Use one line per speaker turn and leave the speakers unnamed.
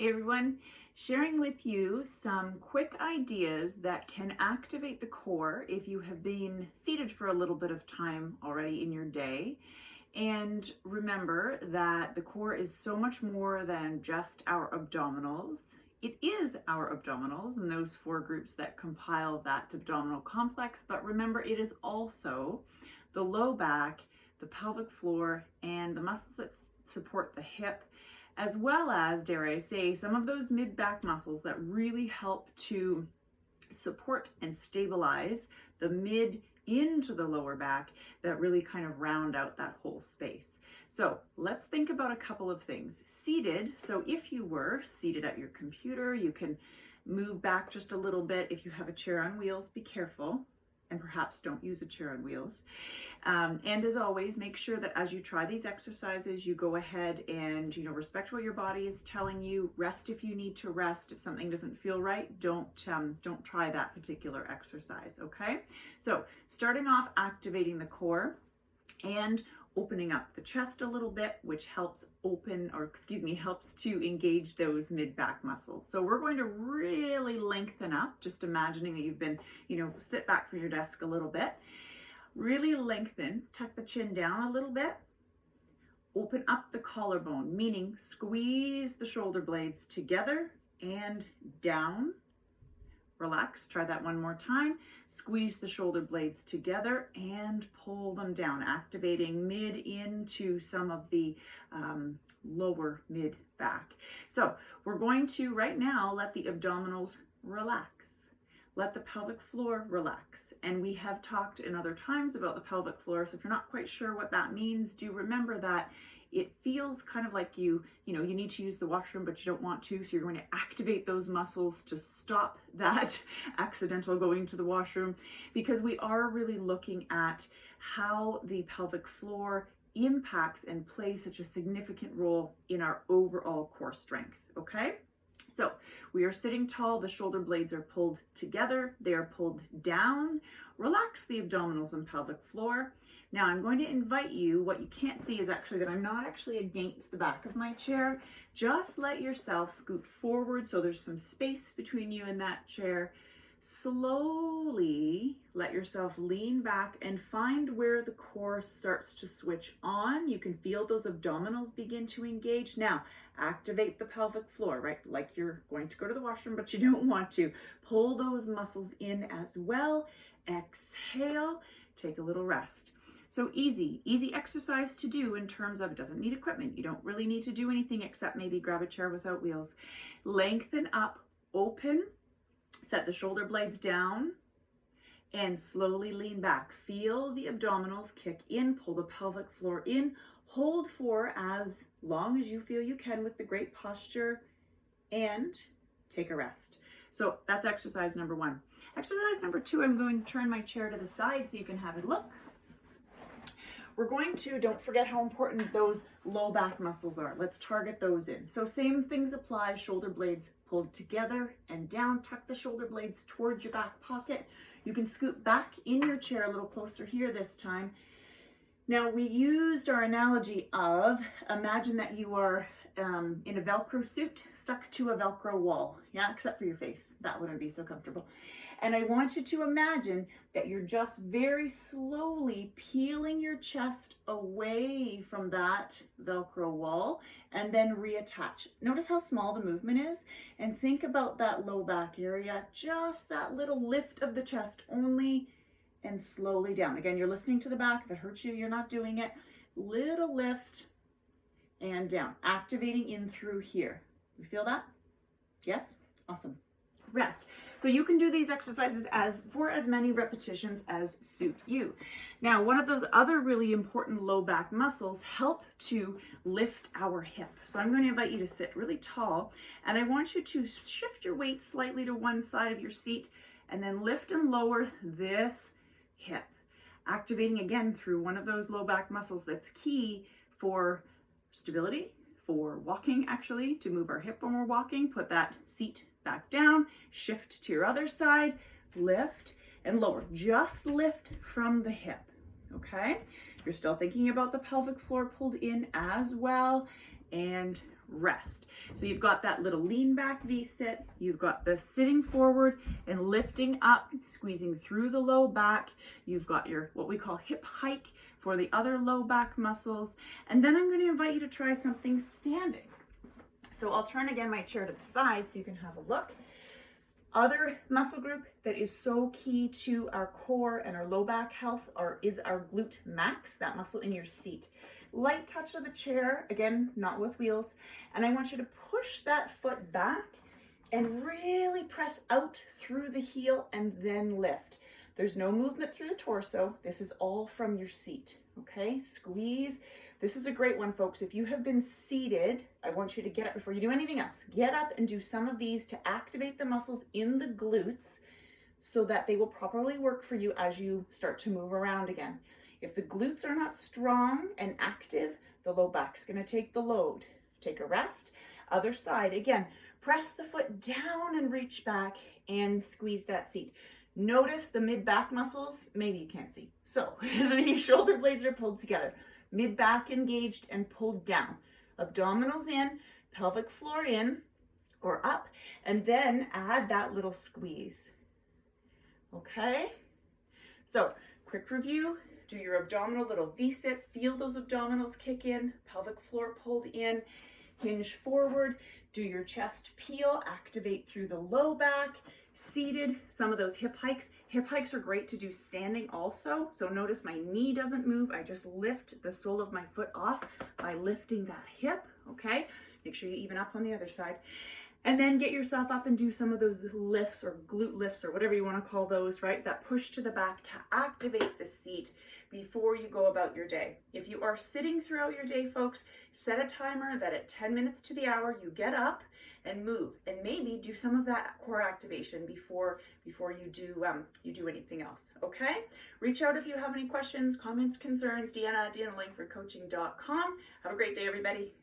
Hey everyone, sharing with you some quick ideas that can activate the core if you have been seated for a little bit of time already in your day. And remember that the core is so much more than just our abdominals. It is our abdominals and those four groups that compile that abdominal complex, but remember it is also the low back, the pelvic floor, and the muscles that support the hip, as well as, dare I say, some of those mid-back muscles that really help to support and stabilize the mid into the lower back, that really kind of round out that whole space. So let's think about a couple of things. Seated, so if you were seated at your computer, you can move back just a little bit. If you have a chair on wheels, be careful and perhaps don't use a chair on wheels. And as always, make sure that as you try these exercises, you go ahead and, respect what your body is telling you. Rest if you need to rest. If something doesn't feel right, don't try that particular exercise, okay? So starting off, activating the core and opening up the chest a little bit, which helps helps to engage those mid-back muscles. So we're going to really lengthen up, just imagining that you've been, sit back from your desk a little bit. Really lengthen, tuck the chin down a little bit, open up the collarbone, meaning squeeze the shoulder blades together and down. Relax, try that one more time. Squeeze the shoulder blades together and pull them down, activating mid into some of the lower mid back. So we're going to right now let the abdominals relax. Let the pelvic floor relax. And we have talked in other times about the pelvic floor, so if you're not quite sure what that means, do remember that it feels kind of like you need to use the washroom, but you don't want to, so you're going to activate those muscles to stop that accidental going to the washroom, because we are really looking at how the pelvic floor impacts and plays such a significant role in our overall core strength, okay? So we are sitting tall, the shoulder blades are pulled together, they are pulled down. Relax the abdominals and pelvic floor. Now I'm going to invite you, what you can't see is actually that I'm not actually against the back of my chair. Just let yourself scoot forward so there's some space between you and that chair. Slowly let yourself lean back and find where the core starts to switch on. You can feel those abdominals begin to engage. Now, activate the pelvic floor, right? Like you're going to go to the washroom, but you don't want to. Pull those muscles in as well. Exhale, take a little rest. So easy exercise to do in terms of it doesn't need equipment. You don't really need to do anything except maybe grab a chair without wheels. Lengthen up, open, set the shoulder blades down, and slowly lean back. Feel the abdominals kick in, pull the pelvic floor in, hold for as long as you feel you can with the great posture, and take a rest. So that's exercise number one. Exercise number two, I'm going to turn my chair to the side so you can have a look. We're going to, don't forget how important those low back muscles are. Let's target those in. So same things apply, shoulder blades pulled together and down. Tuck the shoulder blades towards your back pocket. You can scoot back in your chair a little closer here this time. Now we used our analogy of, imagine that you are in a Velcro suit stuck to a Velcro wall. Yeah, except for your face. That wouldn't be so comfortable. And I want you to imagine that you're just very slowly peeling your chest away from that Velcro wall and then reattach. Notice how small the movement is, and think about that low back area, just that little lift of the chest only, and slowly down. Again, you're listening to the back. If it hurts you, you're not doing it. Little lift and down, activating in through here. You feel that? Yes? Awesome. Rest. So you can do these exercises for as many repetitions as suit you. Now, one of those other really important low back muscles help to lift our hip. So I'm going to invite you to sit really tall, and I want you to shift your weight slightly to one side of your seat and then lift and lower this hip, activating again through one of those low back muscles that's key for stability, for walking actually, to move our hip when we're walking. Put that seat back down, shift to your other side, lift and lower. Just lift from the hip, okay? You're still thinking about the pelvic floor pulled in as well, and rest. So you've got that little lean back V-sit, you've got the sitting forward and lifting up, squeezing through the low back. You've got your what we call hip hike for the other low back muscles. And then I'm going to invite you to try something standing. So I'll turn again my chair to the side so you can have a look. Other muscle group that is so key to our core and our low back health is our glute max, that muscle in your seat. Light touch of the chair, again, not with wheels. And I want you to push that foot back and really press out through the heel and then lift. There's no movement through the torso. This is all from your seat, okay? Squeeze. This is a great one, folks. If you have been seated, I want you to get up before you do anything else. Get up and do some of these to activate the muscles in the glutes so that they will properly work for you as you start to move around again. If the glutes are not strong and active, the low back's gonna take the load. Take a rest. Other side, again, press the foot down and reach back and squeeze that seat. Notice the mid-back muscles, maybe you can't see. So the shoulder blades are pulled together. Mid-back engaged and pulled down. Abdominals in, pelvic floor in or up, and then add that little squeeze. Okay? So, quick review. Do your abdominal little V-sit. Feel those abdominals kick in, pelvic floor pulled in, hinge forward. Do your chest peel, activate through the low back. Seated, some of those hip hikes. Hip hikes are great to do standing also. So notice my knee doesn't move. I just lift the sole of my foot off by lifting that hip, okay? Make sure you even up on the other side. And then get yourself up and do some of those lifts or glute lifts or whatever you want to call those, right? That push to the back to activate the seat before you go about your day. If you are sitting throughout your day, folks, set a timer that at 10 minutes to the hour, you get up and move, and maybe do some of that core activation before you do anything else, okay? Reach out if you have any questions, comments, concerns, Deanna at DeannaLangfordCoaching.com. Have a great day, everybody.